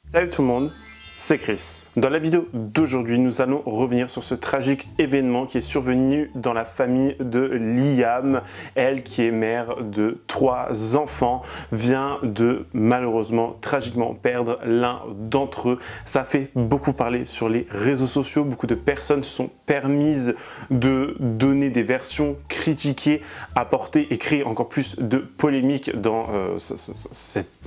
Salut tout le monde, c'est Chris. Dans la vidéo d'aujourd'hui, nous allons revenir sur ce tragique événement qui est survenu dans la famille de Liam. Elle, qui est mère de 3 enfants, vient de malheureusement, tragiquement perdre l'un d'entre eux. Ça fait beaucoup parler sur les réseaux sociaux. Beaucoup de personnes se sont permises de donner des versions critiquées, apporter et créer encore plus de polémiques dans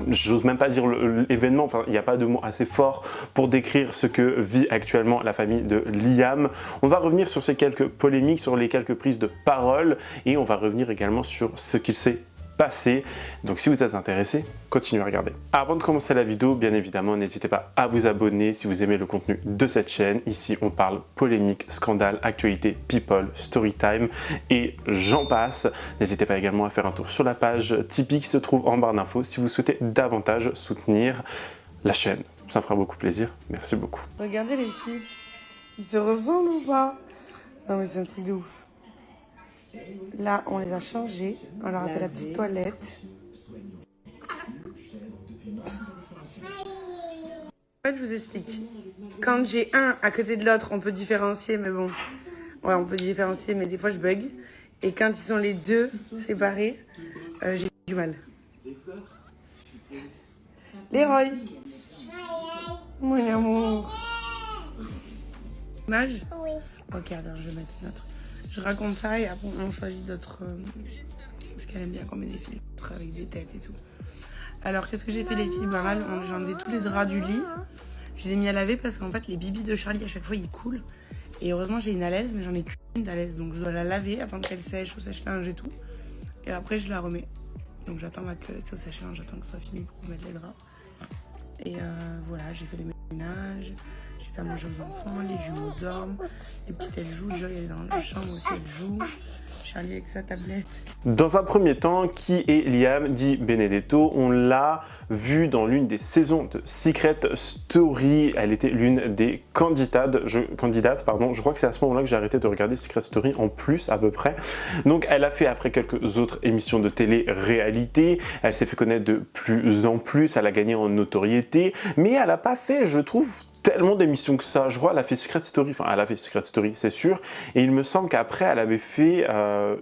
j'ose même pas dire l'événement. Enfin, il n'y a pas de mots assez forts pour décrire ce que vit actuellement la famille de Liam. On va revenir sur ces quelques polémiques, sur les quelques prises de parole et on va revenir également sur ce qui s'est passé. Donc si vous êtes intéressé, continuez à regarder. Avant de commencer la vidéo, bien évidemment, n'hésitez pas à vous abonner si vous aimez le contenu de cette chaîne. Ici, on parle polémique, scandale, actualité, people, story time et j'en passe. N'hésitez pas également à faire un tour sur la page Tipeee qui se trouve en barre d'infos si vous souhaitez davantage soutenir la chaîne. Ça me fera beaucoup plaisir. Merci beaucoup. Regardez les filles. Ils se ressemblent ou pas? Non mais c'est un truc de ouf. Là, on les a changés. On leur a fait la petite toilette. En fait, je vous explique. Quand j'ai un à côté de l'autre, on peut différencier, mais bon. Ouais, on peut différencier, mais des fois, je bug. Et quand ils sont les deux séparés, j'ai du mal. Leroy. Mon amour. Nage? Oui. Ok, alors je vais mettre une autre. Je raconte ça et après on choisit d'autres. Parce qu'elle aime bien qu'on met des films avec des têtes et tout. Alors qu'est-ce que j'ai fait les filles? Bah mal, j'ai enlevé tous les draps du lit. Je les ai mis à laver parce qu'en fait les bibis de Charlie à chaque fois ils coulent. Et heureusement j'ai une alaise, mais j'en ai qu'une d'alaise. Donc je dois la laver avant qu'elle sèche au sèche-linge et tout. Et après je la remets. Donc j'attends que c'est au sèche-linge, j'attends que ce soit fini pour mettre les draps. Et voilà, j'ai fait le ménage, j'ai fait à manger aux enfants, les jumeaux dorment, les petites elles jouent, Joy elle est dans la chambre aussi, elle joue, Charlie avec sa tablette. Dans un premier temps, qui est Liam Di Benedetto? On l'a vu dans l'une des saisons de Secret Story. Elle était l'une des candidates, je crois que c'est à ce moment-là que j'ai arrêté de regarder Secret Story en plus à peu près. Donc elle a fait après quelques autres émissions de télé-réalité, elle s'est fait connaître de plus en plus, elle a gagné en notoriété, mais elle n'a pas fait, je trouve, tellement d'émissions que ça. Je crois qu'elle a fait Secret Story, enfin elle a fait Secret Story c'est sûr, et il me semble qu'après elle avait fait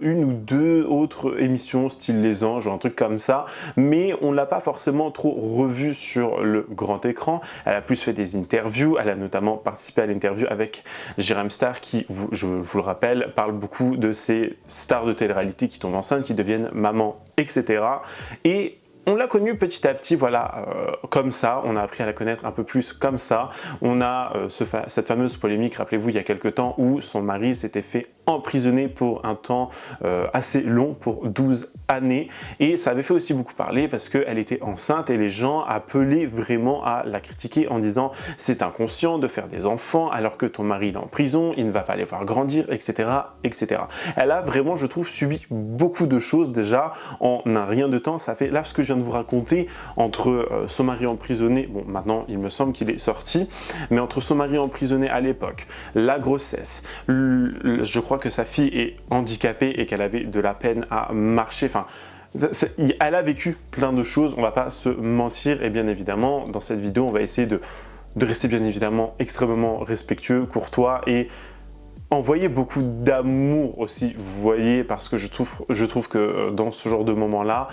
une ou deux autres émissions style Les Anges ou un truc comme ça, mais on l'a pas forcément trop revue sur le grand écran. Elle a plus fait des interviews, elle a notamment participé à l'interview avec Jérém Star qui, je vous le rappelle, parle beaucoup de ces stars de télé-réalité qui tombent enceintes, qui deviennent maman, etc. Et on l'a connue petit à petit, voilà, comme ça, on a appris à la connaître un peu plus comme ça. On a cette fameuse polémique, rappelez-vous, il y a quelques temps, où son mari s'était fait emprisonner pour un temps assez long, pour 12 années. Et ça avait fait aussi beaucoup parler parce qu'elle était enceinte et les gens appelaient vraiment à la critiquer en disant « c'est inconscient de faire des enfants alors que ton mari est en prison, il ne va pas les voir grandir, etc. etc. » Elle a vraiment, je trouve, subi beaucoup de choses déjà en un rien de temps. Ça fait, là, ce que je viens de vous raconter, entre son mari emprisonné, bon maintenant il me semble qu'il est sorti, mais entre son mari emprisonné à l'époque, la grossesse, je crois que sa fille est handicapée et qu'elle avait de la peine à marcher, enfin elle a vécu plein de choses, on va pas se mentir, et bien évidemment dans cette vidéo on va essayer de rester bien évidemment extrêmement respectueux, courtois et envoyer beaucoup d'amour aussi, vous voyez, parce que je trouve que dans ce genre de moment là,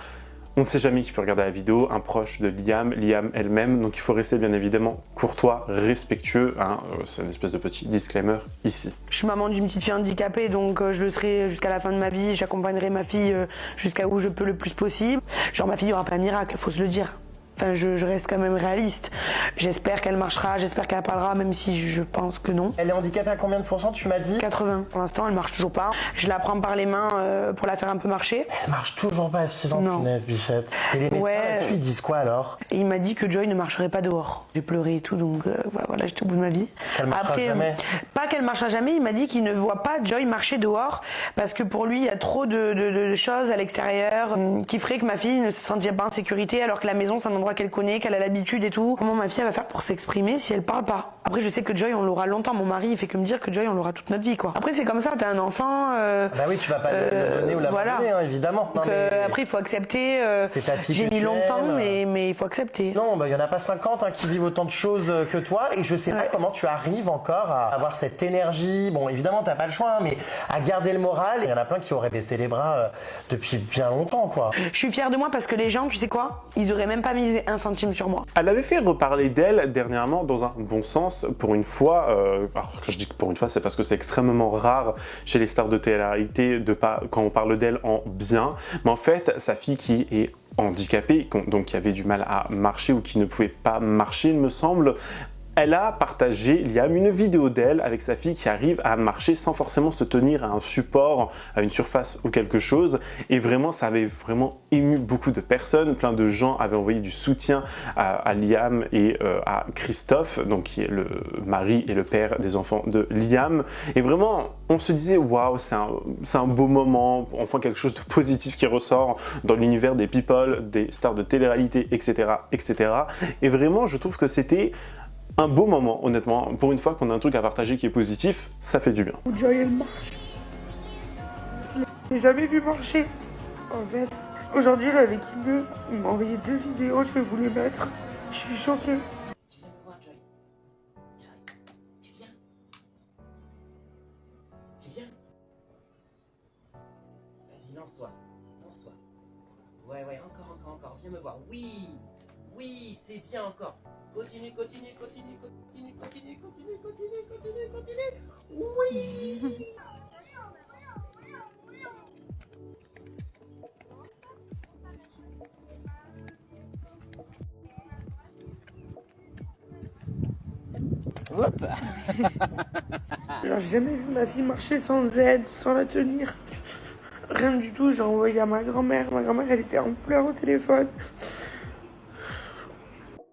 on ne sait jamais qui peut regarder la vidéo, un proche de Liam elle-même, donc il faut rester bien évidemment courtois, respectueux, hein, c'est une espèce de petit disclaimer ici. Je suis maman d'une petite fille handicapée, donc je le serai jusqu'à la fin de ma vie, j'accompagnerai ma fille jusqu'à où je peux le plus possible. Genre ma fille, il n'y aura pas un miracle, faut se le dire. Enfin, je reste quand même réaliste. J'espère qu'elle marchera, j'espère qu'elle parlera, même si je pense que non. Elle est handicapée à combien de pourcents, tu m'as dit? 80. Pour l'instant, elle marche toujours pas. Je la prends par les mains pour la faire un peu marcher. Elle marche toujours pas à 6 ans, punaise, bichette. Et les médecins là-dessus, ils disent quoi alors? Et il m'a dit que Joy ne marcherait pas dehors. J'ai pleuré et tout, donc voilà, j'étais au bout de ma vie. Qu'elle marchera jamais. Pas qu'elle marchera jamais, il m'a dit qu'il ne voit pas Joy marcher dehors parce que pour lui, il y a trop de choses à l'extérieur qui feraient que ma fille ne se sentirait pas en sécurité alors que la maison, c'est un endroit qu'elle connaît, qu'elle a l'habitude et tout. Comment ma fille elle va faire pour s'exprimer si elle parle pas? Après, je sais que Joy, on l'aura longtemps. Mon mari, il fait que me dire que Joy, on l'aura toute notre vie, quoi. Après, c'est comme ça, t'as un enfant. Bah oui, tu vas pas le donner ou l'abandonner, hein, évidemment. Donc, après, il faut accepter. C'est ta fille. J'ai mis longtemps, mais il faut accepter. Non, bah, il y en a pas 50 qui vivent autant de choses que toi. Et je sais pas comment tu arrives encore à avoir cette énergie. Bon, évidemment, t'as pas le choix, hein, mais à garder le moral. Il y en a plein qui auraient baissé les bras depuis bien longtemps, quoi. Je suis fière de moi parce que les gens, tu sais quoi, ils auraient même pas misé un centime sur moi. Elle avait fait reparler d'elle dernièrement dans un bon sens. Pour une fois, alors quand je dis que pour une fois, c'est parce que c'est extrêmement rare chez les stars de télé-réalité de pas, quand on parle d'elle en bien, mais en fait, sa fille qui est handicapée, donc qui avait du mal à marcher ou qui ne pouvait pas marcher, il me semble, elle a partagé, Liam, une vidéo d'elle avec sa fille qui arrive à marcher sans forcément se tenir à un support, à une surface ou quelque chose. Et vraiment, ça avait vraiment ému beaucoup de personnes. Plein de gens avaient envoyé du soutien à Liam et à Christophe, donc qui est le mari et le père des enfants de Liam. Et vraiment, on se disait, waouh, c'est un beau moment, enfin quelque chose de positif qui ressort dans l'univers des people, des stars de télé-réalité, etc., etc. Et vraiment, je trouve que c'était un beau moment, honnêtement. Pour une fois qu'on a un truc à partager qui est positif, ça fait du bien. Joy, elle marche. Je l'ai jamais vu marcher. En fait, aujourd'hui, elle est avec Ine. Il m'a envoyé 2 vidéos, je vais vous les mettre. Je suis choquée. Tu viens me voir, Joy. Joy, tu viens. Tu viens. Vas-y, lance-toi. Lance-toi. Ouais, encore. Viens me voir. Oui, c'est bien encore. Continue. Oui. Hop. J'ai jamais vu ma fille marcher sans aide, sans la tenir. Rien du tout, j'ai envoyé à ma grand-mère. Ma grand-mère, elle était en pleurs au téléphone.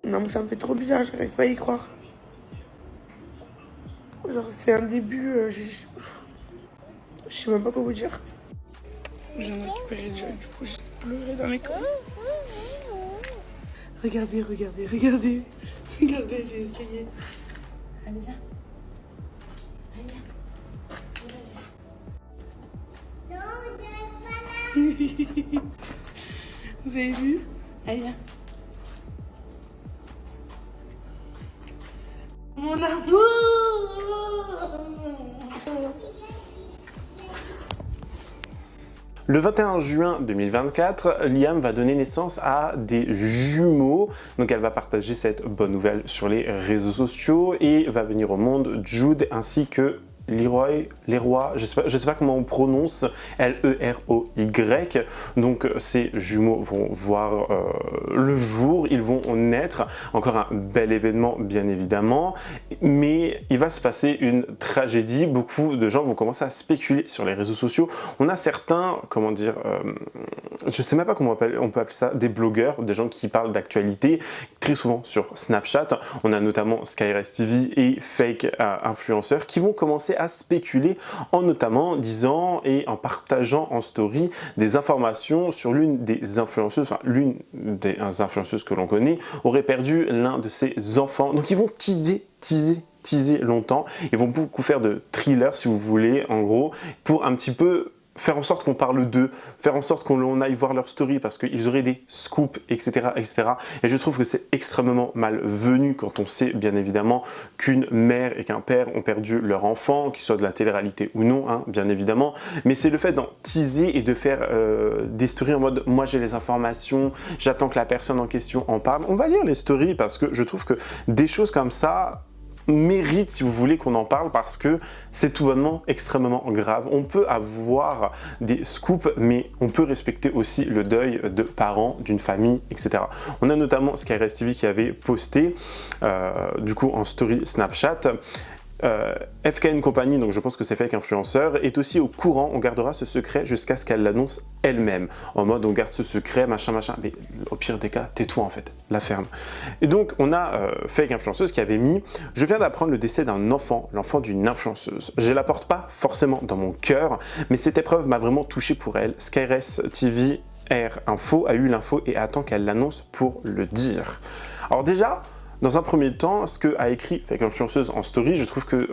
Non, mais ça me fait trop bizarre, j'arrive pas à y croire. Genre, c'est un début, je sais même pas quoi vous dire. Je viens de récupérer Joy, du coup, j'ai pleuré dans mes camps. Regardez, j'ai essayé. Allez, viens. Vous avez vu? Allez, viens. Mon amour! Le 21 juin 2024, Liam va donner naissance à des jumeaux. Donc elle va partager cette bonne nouvelle sur les réseaux sociaux et va venir au monde Jude ainsi que Leroy, je sais pas comment on prononce, L-E-R-O-Y. Donc ces jumeaux vont voir le jour, ils vont naître. Encore un bel événement, bien évidemment. Mais il va se passer une tragédie. Beaucoup de gens vont commencer à spéculer sur les réseaux sociaux. On a certains, comment dire, je sais même pas comment on peut appeler ça, des blogueurs, des gens qui parlent d'actualité, très souvent sur Snapchat. On a notamment Skyrest TV et Fake influenceurs qui vont commencer à spéculer en notamment disant et en partageant en story des informations sur l'une des influenceuses, enfin l'une des influenceuses que l'on connaît aurait perdu l'un de ses enfants. Donc ils vont teaser longtemps, ils vont beaucoup faire de thrillers si vous voulez, en gros, pour un petit peu faire en sorte qu'on parle d'eux, faire en sorte qu'on aille voir leur story parce qu'ils auraient des scoops, etc., etc. Et je trouve que c'est extrêmement malvenu quand on sait bien évidemment qu'une mère et qu'un père ont perdu leur enfant, qu'ils soient de la télé-réalité ou non, hein, bien évidemment. Mais c'est le fait d'en teaser et de faire des stories en mode « moi j'ai les informations, j'attends que la personne en question en parle ». On va lire les stories parce que je trouve que des choses comme ça mérite, si vous voulez, qu'on en parle parce que c'est tout bonnement extrêmement grave. On peut avoir des scoops, mais on peut respecter aussi le deuil de parents, d'une famille, etc. On a notamment Skyrest TV qui avait posté, du coup, en story Snapchat, FKN Company, donc je pense que c'est Fake Influenceur, est aussi au courant, on gardera ce secret jusqu'à ce qu'elle l'annonce elle-même. En mode on garde ce secret, machin, mais au pire des cas, tais-toi en fait, la ferme. Et donc on a Fake Influenceuse qui avait mis « Je viens d'apprendre le décès d'un enfant, l'enfant d'une influenceuse. Je la porte pas forcément dans mon cœur, mais cette épreuve m'a vraiment touché pour elle. Skyrest TV R Info a eu l'info et attend qu'elle l'annonce pour le dire. » Alors déjà, Dans un premier temps, ce que a écrit Fake Influenceuse en story, je trouve que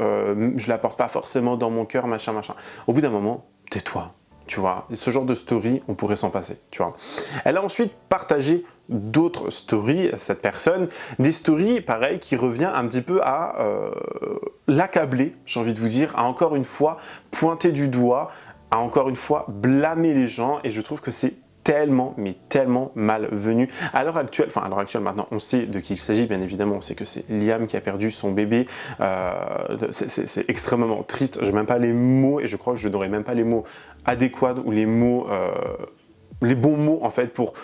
je la porte pas forcément dans mon cœur, machin. Au bout d'un moment, tais-toi, tu vois. Ce genre de story, on pourrait s'en passer, tu vois. Elle a ensuite partagé d'autres stories, cette personne, des stories, pareil, qui revient un petit peu à l'accabler, j'ai envie de vous dire, à encore une fois pointer du doigt, à encore une fois blâmer les gens, et je trouve que c'est tellement, mais tellement malvenu. À l'heure actuelle, maintenant, on sait de qui il s'agit, bien évidemment, on sait que c'est Liam qui a perdu son bébé, c'est extrêmement triste, j'ai même pas les mots, et je crois que je n'aurai même pas les mots adéquats, ou les mots... les bons mots en fait pour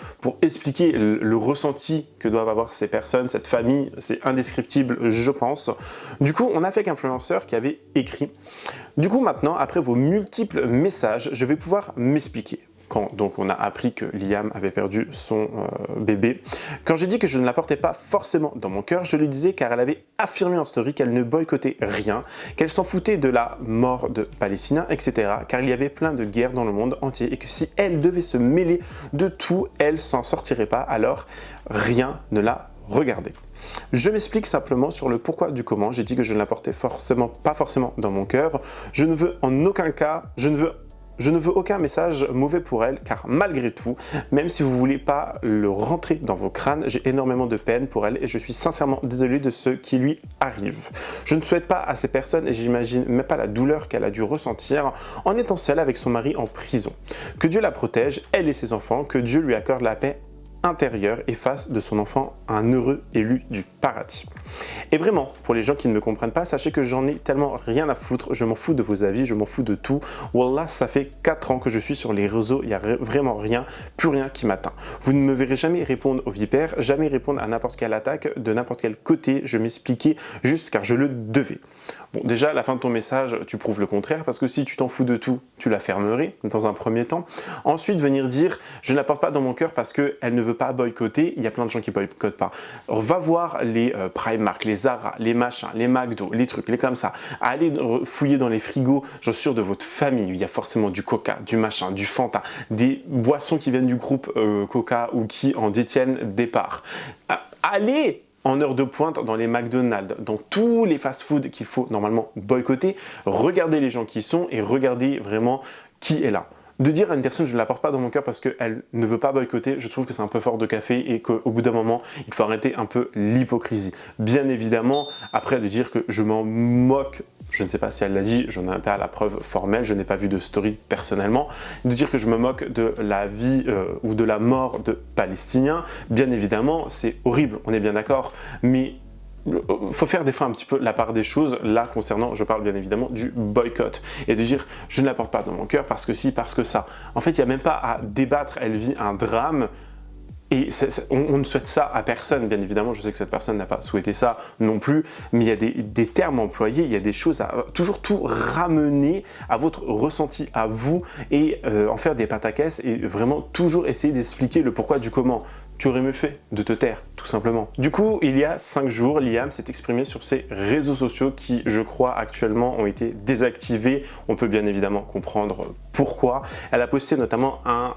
expliquer le ressenti que doivent avoir ces personnes, cette famille, c'est indescriptible je pense. Du coup on a Fake Influenceur qui avait écrit. Du coup maintenant après vos multiples messages je vais pouvoir m'expliquer. Quand donc on a appris que Liam avait perdu son bébé. Quand j'ai dit que je ne la portais pas forcément dans mon cœur, je le disais car elle avait affirmé en story qu'elle ne boycottait rien, qu'elle s'en foutait de la mort de Palestiniens, etc. Car il y avait plein de guerres dans le monde entier et que si elle devait se mêler de tout, elle s'en sortirait pas, alors rien ne la regardait. Je m'explique simplement sur le pourquoi du comment. J'ai dit que je ne la portais pas forcément dans mon cœur. Je ne veux en aucun cas, je ne veux aucun message mauvais pour elle, car malgré tout, même si vous ne voulez pas le rentrer dans vos crânes, j'ai énormément de peine pour elle et je suis sincèrement désolé de ce qui lui arrive. Je ne souhaite pas à ces personnes et j'imagine même pas la douleur qu'elle a dû ressentir en étant seule avec son mari en prison. Que Dieu la protège, elle et ses enfants, que Dieu lui accorde la paix intérieur et fasse de son enfant un heureux élu du paradis. Et vraiment, pour les gens qui ne me comprennent pas, sachez que j'en ai tellement rien à foutre, je m'en fous de vos avis, je m'en fous de tout. Wallah, ça fait 4 ans que je suis sur les réseaux, il n'y a vraiment rien, plus rien qui m'atteint. Vous ne me verrez jamais répondre aux vipères, jamais répondre à n'importe quelle attaque, de n'importe quel côté, je m'expliquais juste car je le devais. Bon, déjà, à la fin de ton message, tu prouves le contraire, parce que si tu t'en fous de tout, tu la fermerais dans un premier temps. Ensuite, venir dire, je ne la porte pas dans mon cœur parce qu'elle ne veut pas boycotter, il y a plein de gens qui boycottent pas. Va voir les Primark, les Zara, les machins, les McDo, les trucs, les comme ça. Allez fouiller dans les frigos, j'en suis sûr de votre famille, il y a forcément du Coca, du machin, du Fanta, des boissons qui viennent du groupe Coca ou qui en détiennent des parts. Allez en heure de pointe dans les McDonald's, dans tous les fast-food qu'il faut normalement boycotter, regardez les gens qui y sont et regardez vraiment qui est là. De dire à une personne je ne la porte pas dans mon cœur parce qu'elle ne veut pas boycotter, je trouve que c'est un peu fort de café et qu'au bout d'un moment, il faut arrêter un peu l'hypocrisie. Bien évidemment, après de dire que je m'en moque, je ne sais pas si elle l'a dit, je n'en ai pas la preuve formelle, je n'ai pas vu de story personnellement, de dire que je me moque de la vie ou de la mort de Palestiniens, bien évidemment, c'est horrible, on est bien d'accord, mais il faut faire des fois un petit peu la part des choses, là concernant, je parle bien évidemment du boycott, et de dire je ne la porte pas dans mon cœur parce que si, parce que ça. En fait, il n'y a même pas à débattre, elle vit un drame, et on ne souhaite ça à personne, bien évidemment, je sais que cette personne n'a pas souhaité ça non plus, mais il y a des termes employés, il y a des choses à toujours tout ramener à votre ressenti, à vous, et en faire des pataquès, et vraiment toujours essayer d'expliquer le pourquoi du comment. Tu aurais mieux fait de te taire, tout simplement. Du coup, il y a 5 jours, Liam s'est exprimé sur ses réseaux sociaux qui, je crois, actuellement ont été désactivés. On peut bien évidemment comprendre pourquoi. Elle a posté notamment un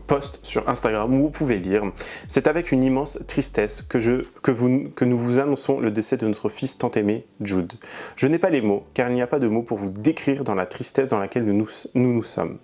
post sur Instagram où vous pouvez lire « C'est avec une immense tristesse que nous vous annonçons le décès de notre fils tant aimé, Jude. Je n'ai pas les mots, car il n'y a pas de mots pour vous décrire dans la tristesse dans laquelle nous sommes.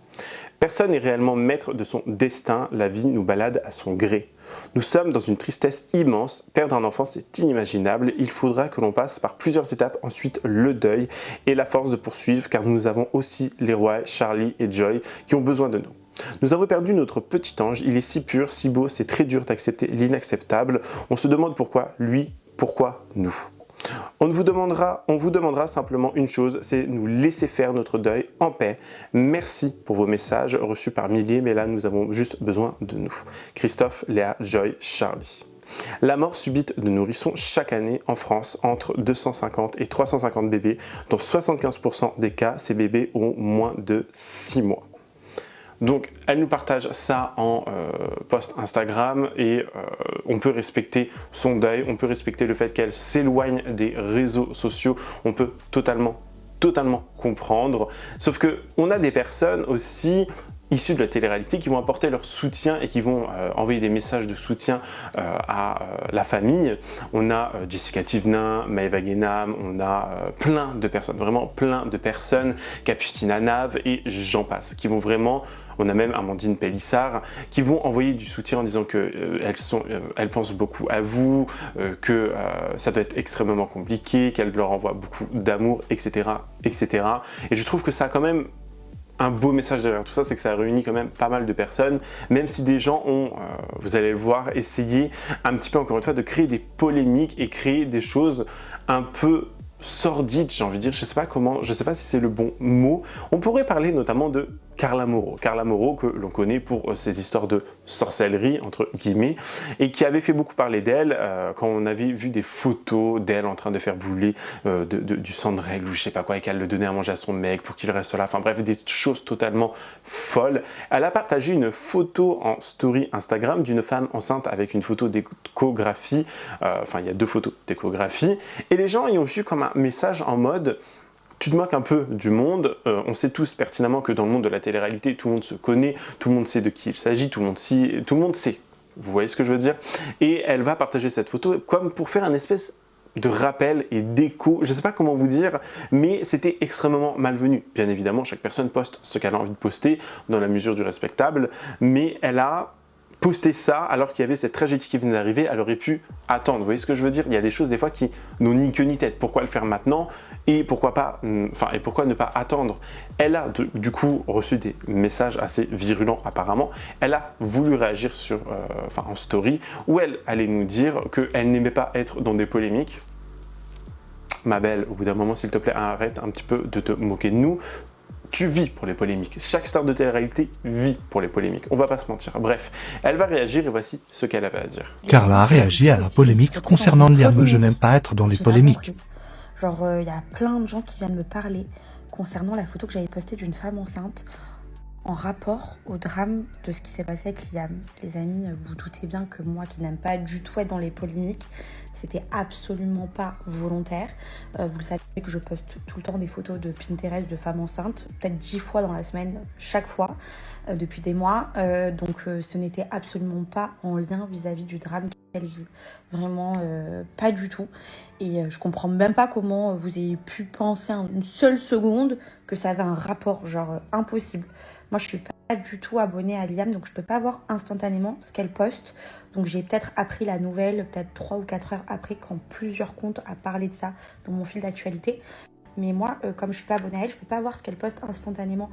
Personne n'est réellement maître de son destin, la vie nous balade à son gré. Nous sommes dans une tristesse immense, perdre un enfant c'est inimaginable, il faudra que l'on passe par plusieurs étapes, ensuite le deuil et la force de poursuivre car nous avons aussi Leroy, Charlie et Joy qui ont besoin de nous. Nous avons perdu notre petit ange, il est si pur, si beau, c'est très dur d'accepter l'inacceptable, on se demande pourquoi lui, pourquoi nous. On vous demandera simplement une chose, c'est nous laisser faire notre deuil en paix. Merci pour vos messages reçus par milliers, mais là nous avons juste besoin de nous. Christophe, Léa, Joy, Charlie. La mort subite de nourrissons chaque année en France entre 250 et 350 bébés, dont 75% des cas, ces bébés ont moins de 6 mois. Donc elle nous partage ça en post Instagram et on peut respecter son deuil, on peut respecter le fait qu'elle s'éloigne des réseaux sociaux, on peut totalement comprendre. Sauf que on a des personnes aussi issus de la télé-réalité qui vont apporter leur soutien et qui vont envoyer des messages de soutien à la famille. On a Jessica Thivenin, Maëva Guénam, on a plein de personnes, vraiment plein de personnes, Capucine Anave et j'en passe, qui vont vraiment, on a même Amandine Pélissard, qui vont envoyer du soutien en disant qu'elles pensent beaucoup à vous, que ça doit être extrêmement compliqué, qu'elles leur envoient beaucoup d'amour, etc., etc. Et je trouve que ça a quand même un beau message derrière tout ça, c'est que ça réunit quand même pas mal de personnes, même si des gens ont, vous allez le voir, essayé un petit peu encore une fois de créer des polémiques et créer des choses un peu sordides, j'ai envie de dire, je sais pas si c'est le bon mot. On pourrait parler notamment de Carla Moreau. Carla Moreau, que l'on connaît pour ses histoires de sorcellerie, entre guillemets, et qui avait fait beaucoup parler d'elle quand on avait vu des photos d'elle en train de faire brûler du sang de règle ou je sais pas quoi, et qu'elle le donnait à manger à son mec pour qu'il reste là. Enfin bref, des choses totalement folles. Elle a partagé une photo en story Instagram d'une femme enceinte avec une photo d'échographie. Enfin, il y a 2 photos d'échographie. Et les gens y ont vu comme un message en mode: tu te moques un peu du monde, on sait tous pertinemment que dans le monde de la télé-réalité, tout le monde se connaît, tout le monde sait de qui il s'agit, tout le monde sait. Vous voyez ce que je veux dire? Et elle va partager cette photo comme pour faire un espèce de rappel et d'écho, je ne sais pas comment vous dire, mais c'était extrêmement malvenu. Bien évidemment, chaque personne poste ce qu'elle a envie de poster dans la mesure du respectable, mais elle a poster ça alors qu'il y avait cette tragédie qui venait d'arriver, elle aurait pu attendre. Vous voyez ce que je veux dire? Il y a des choses des fois qui n'ont ni queue ni tête. Pourquoi le faire maintenant et pourquoi pas, et pourquoi ne pas attendre? Elle a du coup reçu des messages assez virulents apparemment. Elle a voulu réagir en story où elle allait nous dire qu'elle n'aimait pas être dans des polémiques. Ma belle, au bout d'un moment, s'il te plaît, arrête un petit peu de te moquer de nous. Tu vis pour les polémiques. Chaque star de télé-réalité vit pour les polémiques. On va pas se mentir. Bref, elle va réagir et voici ce qu'elle avait à dire. Carla a réagi à la polémique concernant Liam. Je n'aime pas être dans les polémiques. Genre, il y a plein de gens qui viennent me parler concernant la photo que j'avais postée d'une femme enceinte en rapport au drame de ce qui s'est passé avec Liam. Les amis, vous doutez bien que moi qui n'aime pas du tout être dans les polémiques, c'était absolument pas volontaire. Vous le savez que je poste tout le temps des photos de Pinterest de femmes enceintes, peut-être 10 fois dans la semaine, chaque fois, depuis des mois. Donc ce n'était absolument pas en lien vis-à-vis du drame qu'elle vit. Vraiment pas du tout. Et je comprends même pas comment vous ayez pu penser une seule seconde que ça avait un rapport, genre impossible. Moi, je suis pas du tout abonnée à Liam, donc je peux pas voir instantanément ce qu'elle poste. Donc j'ai peut-être appris la nouvelle, peut-être 3 ou 4 heures après, quand plusieurs comptes a parlé de ça dans mon fil d'actualité. Mais moi, comme je suis pas abonnée à elle, je peux pas voir ce qu'elle poste instantanément.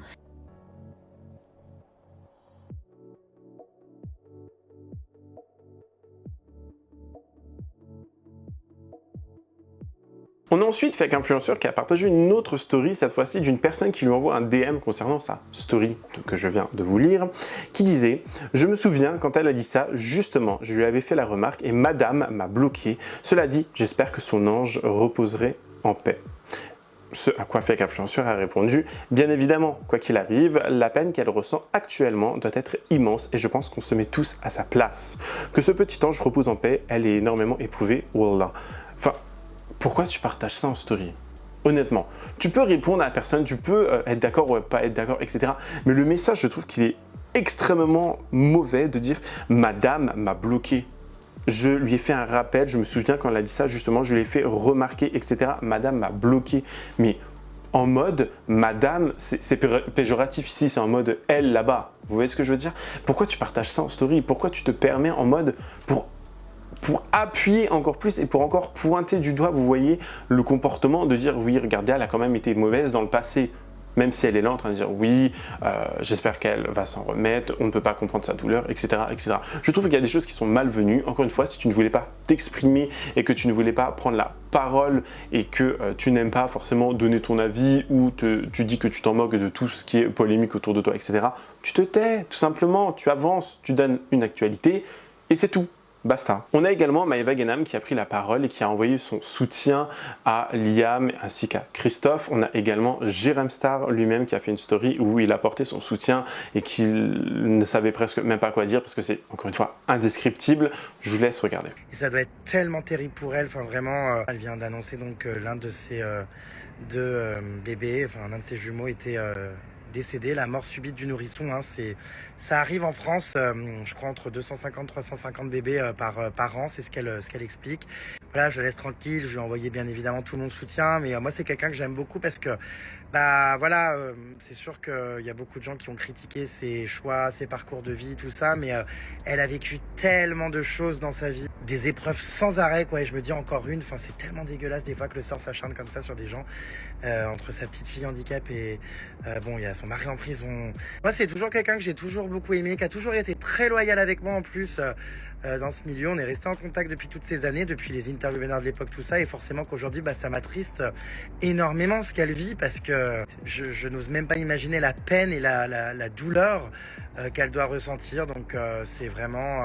On a ensuite fait un influenceur qui a partagé une autre story, cette fois-ci d'une personne qui lui envoie un DM concernant sa story que je viens de vous lire, qui disait « Je me souviens quand elle a dit ça, justement, je lui avais fait la remarque et madame m'a bloqué. Cela dit, j'espère que son ange reposerait en paix. » Ce à quoi Fake Influenceur a répondu « Bien évidemment, quoi qu'il arrive, la peine qu'elle ressent actuellement doit être immense et je pense qu'on se met tous à sa place. Que ce petit ange repose en paix, elle est énormément éprouvée, wallah. » Enfin, pourquoi tu partages ça en story? Honnêtement, tu peux répondre à la personne, tu peux être d'accord ou pas être d'accord, etc. Mais le message, je trouve qu'il est extrêmement mauvais de dire « Madame m'a bloqué ». Je lui ai fait un rappel, je me souviens quand elle a dit ça, justement, je lui ai fait remarquer, etc. Madame m'a bloqué. Mais en mode, madame, c'est péjoratif ici, c'est en mode elle là-bas. Vous voyez ce que je veux dire? Pourquoi tu partages ça en story? Pourquoi tu te permets en mode pour appuyer encore plus et pour encore pointer du doigt, vous voyez, le comportement de dire oui, regardez, elle a quand même été mauvaise dans le passé. Même si elle est là en train de dire oui, j'espère qu'elle va s'en remettre, on ne peut pas comprendre sa douleur, etc. etc. Je trouve qu'il y a des choses qui sont malvenues. Encore une fois, si tu ne voulais pas t'exprimer et que tu ne voulais pas prendre la parole et que tu n'aimes pas forcément donner ton avis ou tu dis que tu t'en moques de tout ce qui est polémique autour de toi, etc. Tu te tais, tout simplement, tu avances, tu donnes une actualité et c'est tout. Basta. On a également Maëva Guénam qui a pris la parole et qui a envoyé son soutien à Liam ainsi qu'à Christophe. On a également Jérém Star lui-même qui a fait une story où il a porté son soutien et qu'il ne savait presque même pas quoi dire parce que c'est encore une fois indescriptible. Je vous laisse regarder. Et ça doit être tellement terrible pour elle. Enfin vraiment, elle vient d'annoncer donc l'un de ses deux bébés, enfin l'un de ses jumeaux était décédée, la mort subite du nourrisson. Hein, ça arrive en France, je crois entre 250 350 bébés par an, c'est ce qu'elle explique. Voilà, je la laisse tranquille, je lui ai envoyé bien évidemment tout mon soutien, mais moi c'est quelqu'un que j'aime beaucoup parce que c'est sûr qu'il y a beaucoup de gens qui ont critiqué ses choix, ses parcours de vie, tout ça, mais elle a vécu tellement de choses dans sa vie, des épreuves sans arrêt, quoi, et je me dis encore une, c'est tellement dégueulasse des fois que le sort s'acharne comme ça sur des gens, entre sa petite fille handicap et il y a son mari en prison. Moi c'est toujours quelqu'un que j'ai toujours beaucoup aimé, qui a toujours été très loyal avec moi en plus dans ce milieu. On est resté en contact depuis toutes ces années, depuis les interviews vénères de l'époque, tout ça, et forcément qu'aujourd'hui ça m'attriste énormément ce qu'elle vit, parce que je n'ose même pas imaginer la peine et la douleur qu'elle doit ressentir. Donc c'est vraiment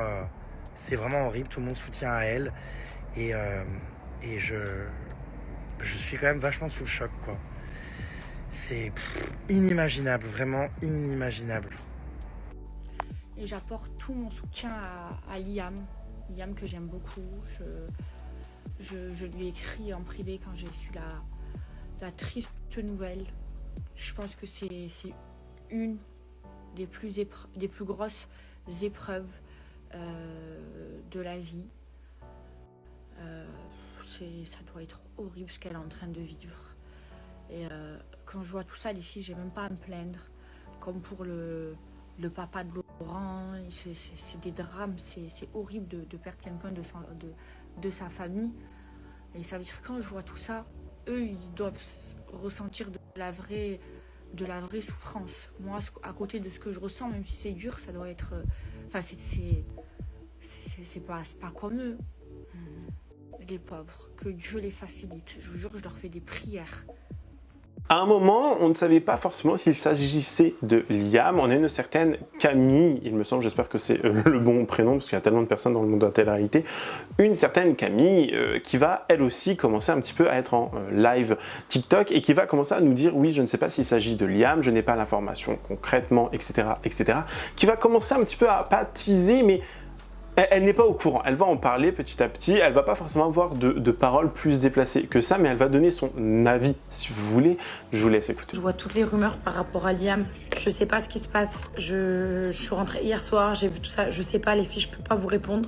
horrible. Tout mon soutien à elle, et je suis quand même vachement sous le choc, quoi. C'est inimaginable, vraiment inimaginable. Et j'apporte tout mon soutien à Liam que j'aime beaucoup. Je lui ai écrit en privé quand j'ai su la triste nouvelle. Je pense que c'est une des plus grosses épreuves de la vie. Ça doit être horrible ce qu'elle est en train de vivre. Et quand je vois tout ça, les filles, j'ai même pas à me plaindre. Comme pour le papa de Laurent, c'est des drames, c'est horrible de perdre quelqu'un de sa famille. Et ça veut dire que quand je vois tout ça, eux, ils doivent ressentir de la vraie souffrance. Moi, à côté de ce que je ressens, même si c'est dur, ça doit être... c'est pas comme eux, les pauvres. Que Dieu les facilite. Je vous jure, je leur fais des prières. À un moment, on ne savait pas forcément s'il s'agissait de Liam. On a une certaine Camille, il me semble, j'espère que c'est le bon prénom, parce qu'il y a tellement de personnes dans le monde de la télé-réalité. Une certaine Camille qui va, elle aussi, commencer un petit peu à être en live TikTok et qui va commencer à nous dire, oui, je ne sais pas s'il s'agit de Liam, je n'ai pas l'information concrètement, etc., etc. Qui va commencer un petit peu à pas teaser, mais... Elle n'est pas au courant, elle va en parler petit à petit, elle va pas forcément avoir de paroles plus déplacées que ça, mais elle va donner son avis, si vous voulez. Je vous laisse écouter. Je vois toutes les rumeurs par rapport à Liam, je sais pas ce qui se passe, je suis rentrée hier soir, j'ai vu tout ça, je sais pas les filles, je peux pas vous répondre.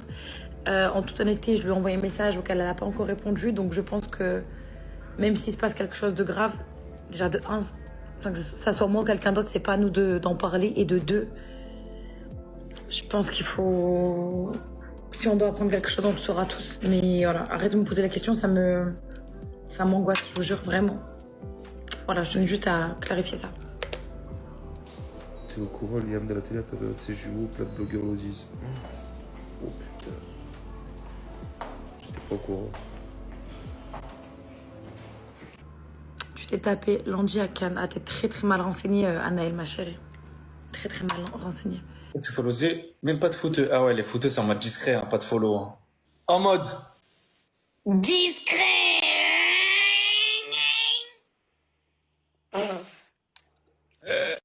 En toute honnêteté, je lui ai envoyé un message auquel elle n'a pas encore répondu, donc je pense que même s'il se passe quelque chose de grave, déjà de un, que ça soit moi ou quelqu'un d'autre, c'est pas à nous d'en parler, et de deux, je pense qu'il faut... Si on doit apprendre quelque chose, on le saura tous. Mais voilà, arrête de me poser la question, ça m'angoisse, je vous jure, vraiment. Voilà, je tenais juste à clarifier ça. T'es au courant, Liam de la télé, la période de ses jumeaux, plein de blogueurs le disent. Oh putain. J'étais pas au courant. Tu t'es tapé Landy à Cannes. Ah, t'es très très mal renseignée, Anaëlle, ma chérie. Très très mal renseignée. Tu follow même pas de footeux. Ah ouais, les footeux, c'est en mode discret, hein, pas de follow. Hein. En mode discret.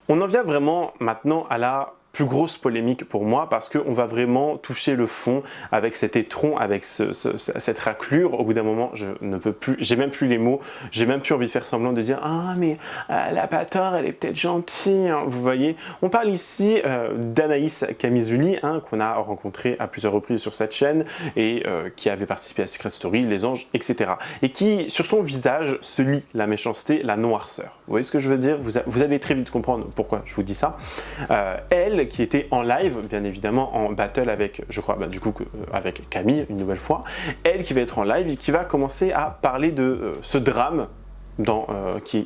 On en vient vraiment maintenant à la plus grosse polémique pour moi, parce qu'on va vraiment toucher le fond avec cet étron, avec cette raclure. Au bout d'un moment, je ne peux plus, j'ai même plus les mots, j'ai même plus envie de faire semblant de dire « Ah mais elle a pas tort, elle est peut-être gentille hein. ». Vous voyez, on parle ici d'Anaïs Camizuli, hein, qu'on a rencontré à plusieurs reprises sur cette chaîne et qui avait participé à Secret Story, Les Anges, etc. Et qui, sur son visage, se lit la méchanceté, la noirceur. Vous voyez ce que je veux dire? Vous allez très vite comprendre pourquoi je vous dis ça. Elle, qui était en live, bien évidemment, en battle avec, je crois, du coup, avec Camille, une nouvelle fois, elle qui va être en live et qui va commencer à parler de ce drame qui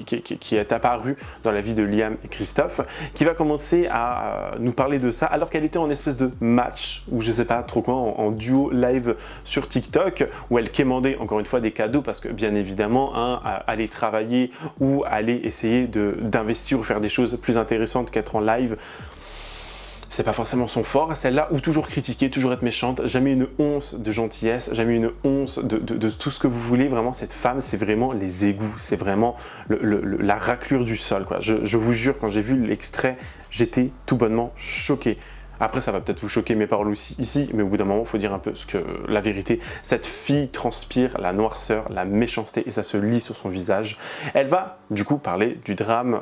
est apparu dans la vie de Liam et Christophe, qui va commencer à nous parler de ça, alors qu'elle était en espèce de match, ou je sais pas trop quoi, en duo live sur TikTok, où elle quémandait encore une fois des cadeaux, parce que bien évidemment, aller travailler ou aller essayer d'investir ou faire des choses plus intéressantes qu'être en live, c'est pas forcément son fort, celle-là, ou toujours critiquer, toujours être méchante, jamais une once de gentillesse, jamais une once de tout ce que vous voulez. Vraiment, cette femme, c'est vraiment les égouts, c'est vraiment la raclure du sol, quoi. Je vous jure, quand j'ai vu l'extrait, j'étais tout bonnement choqué. Après, ça va peut-être vous choquer mes paroles aussi ici, mais au bout d'un moment, il faut dire un peu la vérité. Cette fille transpire la noirceur, la méchanceté, et ça se lit sur son visage. Elle va, du coup, parler du drame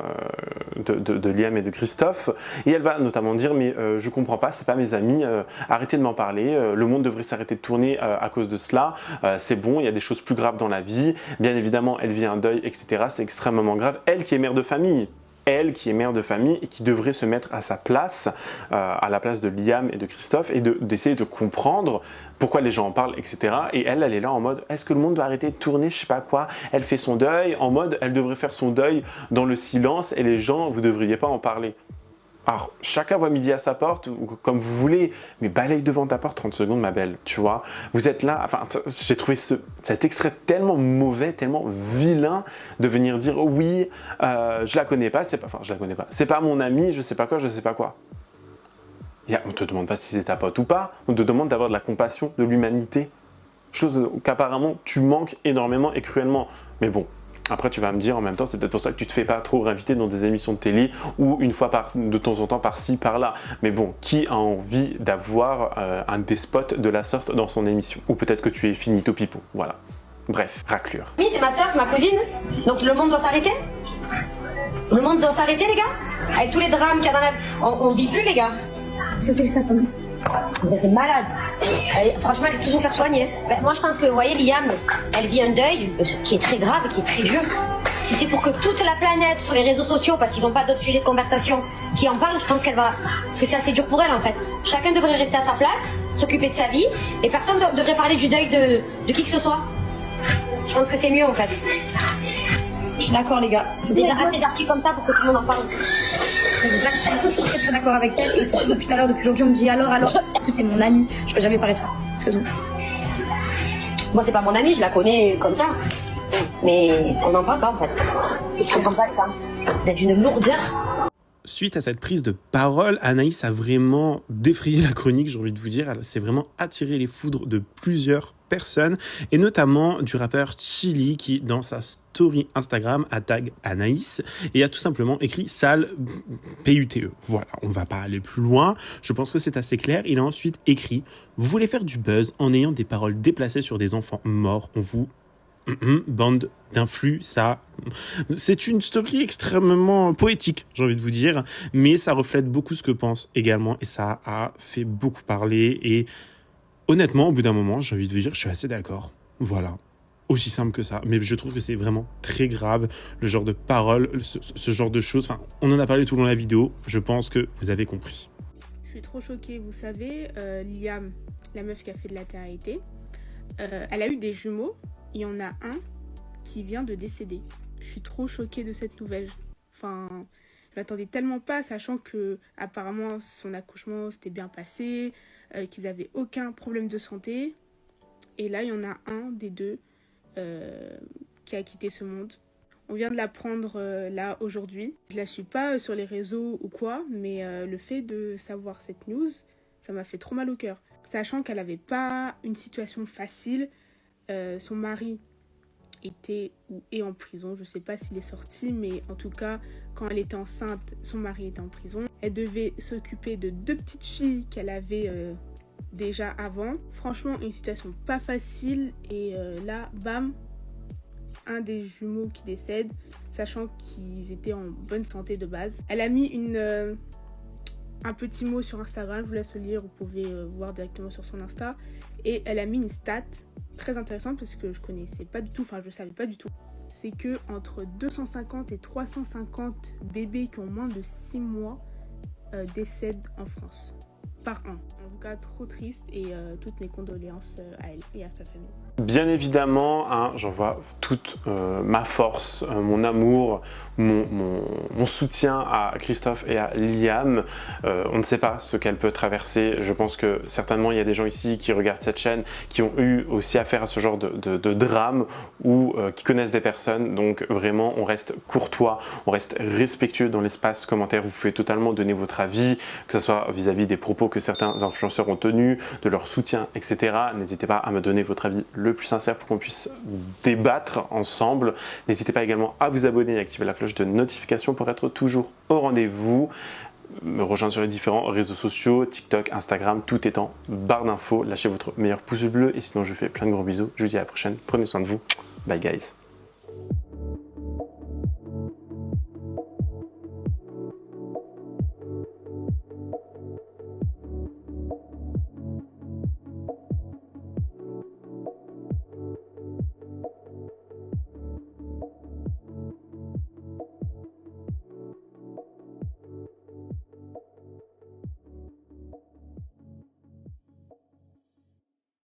de Liam et de Christophe, et elle va notamment dire, mais je comprends pas, c'est pas mes amis, arrêtez de m'en parler, le monde devrait s'arrêter de tourner à cause de cela, c'est bon, il y a des choses plus graves dans la vie, bien évidemment, elle vit un deuil, etc., c'est extrêmement grave. Elle qui est mère de famille, et qui devrait se mettre à sa place, à la place de Liam et de Christophe, et d'essayer de comprendre pourquoi les gens en parlent, etc. Et elle est là en mode, est-ce que le monde doit arrêter de tourner, je sais pas quoi. Elle fait son deuil, en mode, elle devrait faire son deuil dans le silence, et les gens, vous devriez pas en parler. Alors, chacun voit midi à sa porte, ou comme vous voulez, mais balaye devant ta porte 30 secondes, ma belle, tu vois. Vous êtes là, enfin, j'ai trouvé cet extrait tellement mauvais, tellement vilain, de venir dire, oh, oui, je la connais pas, c'est pas mon ami, je sais pas quoi. On te demande pas si c'est ta pote ou pas, on te demande d'avoir de la compassion, de l'humanité, chose qu'apparemment tu manques énormément et cruellement, mais bon. Après, tu vas me dire en même temps, c'est peut-être pour ça que tu te fais pas trop réinviter dans des émissions de télé ou une fois de temps en temps par-ci, par-là. Mais bon, qui a envie d'avoir un despote de la sorte dans son émission? Ou peut-être que tu es finito pipo, voilà. Bref, raclure. Oui, c'est ma soeur, c'est ma cousine. Donc le monde doit s'arrêter? Le monde doit s'arrêter, les gars? Avec tous les drames qu'il y a dans la vie. On vit plus, les gars. Qu'est-ce que c'est que ça, famille? Vous êtes malade. Franchement, elle est tout vous faire soigner. Ben, moi, je pense que, vous voyez, Liam, elle vit un deuil qui est très grave, qui est très dur. Si c'est pour que toute la planète, sur les réseaux sociaux, parce qu'ils n'ont pas d'autres sujets de conversation, qui en parlent, je pense que c'est assez dur pour elle, en fait. Chacun devrait rester à sa place, s'occuper de sa vie, et personne ne devrait parler du deuil de qui que ce soit. Je pense que c'est mieux, en fait. Je suis d'accord, les gars. C'est déjà assez d'articles comme ça pour que tout le monde en parle. Je suis très d'accord avec elle. Et c'est depuis tout à l'heure, depuis aujourd'hui, on me dit alors, que c'est mon amie. Je peux jamais parler de ça. C'est tout. Moi, c'est pas mon amie, je la connais comme ça. Mais on n'en parle pas, en fait. Je comprends pas ça. Vous êtes une lourdeur. Suite à cette prise de parole, Anaïs a vraiment défrayé la chronique, j'ai envie de vous dire. Elle s'est vraiment attiré les foudres de plusieurs personnes, et notamment du rappeur Chili qui, dans sa story Instagram, a tag Anaïs et a tout simplement écrit sale PUTE. Voilà, on va pas aller plus loin, je pense que c'est assez clair. Il a ensuite écrit « Vous voulez faire du buzz en ayant des paroles déplacées sur des enfants morts, on vous... bande d'influx, ça... » C'est une story extrêmement poétique, j'ai envie de vous dire, mais ça reflète beaucoup ce que pense également, et ça a fait beaucoup parler, et honnêtement, au bout d'un moment, j'ai envie de vous dire, je suis assez d'accord. Voilà. Aussi simple que ça. Mais je trouve que c'est vraiment très grave, le genre de paroles, ce genre de choses. Enfin, on en a parlé tout au long de la vidéo. Je pense que vous avez compris. Je suis trop choquée. Vous savez, Liam, la meuf qui a fait de la télé-réalité, elle a eu des jumeaux. Il y en a un qui vient de décéder. Je suis trop choquée de cette nouvelle. Enfin, je m'attendais tellement pas, sachant que apparemment son accouchement s'était bien passé, qu'ils n'avaient aucun problème de santé. Et là, il y en a un des deux qui a quitté ce monde. On vient de l'apprendre là aujourd'hui. Je la suis pas sur les réseaux ou quoi, mais le fait de savoir cette news, ça m'a fait trop mal au cœur. Sachant qu'elle n'avait pas une situation facile. Son mari était ou est en prison. Je sais pas s'il est sorti, mais en tout cas, quand elle était enceinte, son mari était en prison. Elle devait s'occuper de 2 petites filles qu'elle avait déjà avant. Franchement, une situation pas facile. Et là, bam, un des jumeaux qui décède, sachant qu'ils étaient en bonne santé de base. Elle a mis un petit mot sur Instagram, je vous laisse le lire, vous pouvez voir directement sur son Insta. Et elle a mis une stat très intéressante parce que je connaissais pas du tout, enfin je savais pas du tout. C'est que entre 250 et 350 bébés qui ont moins de 6 mois décèdent en France par an. En tout cas, trop triste, et toutes mes condoléances à elle et à sa famille. Bien évidemment, hein, j'envoie toute ma force, mon amour, mon soutien à Christophe et à Liam. On ne sait pas ce qu'elle peut traverser. Je pense que certainement il y a des gens ici qui regardent cette chaîne qui ont eu aussi affaire à ce genre de drame, ou qui connaissent des personnes. Donc vraiment, on reste courtois, on reste respectueux dans l'espace commentaire. Vous pouvez totalement donner votre avis, que ce soit vis-à-vis des propos que certains influenceurs ont tenus, de leur soutien, etc. N'hésitez pas à me donner votre avis le plus sincère pour qu'on puisse débattre ensemble. N'hésitez pas également à vous abonner et activer la cloche de notification pour être toujours au rendez-vous. me rejoindre sur les différents réseaux sociaux, TikTok, Instagram, tout est en barre d'infos. Lâchez votre meilleur pouce bleu et sinon je vous fais plein de gros bisous. Je vous dis à la prochaine, prenez soin de vous. Bye guys.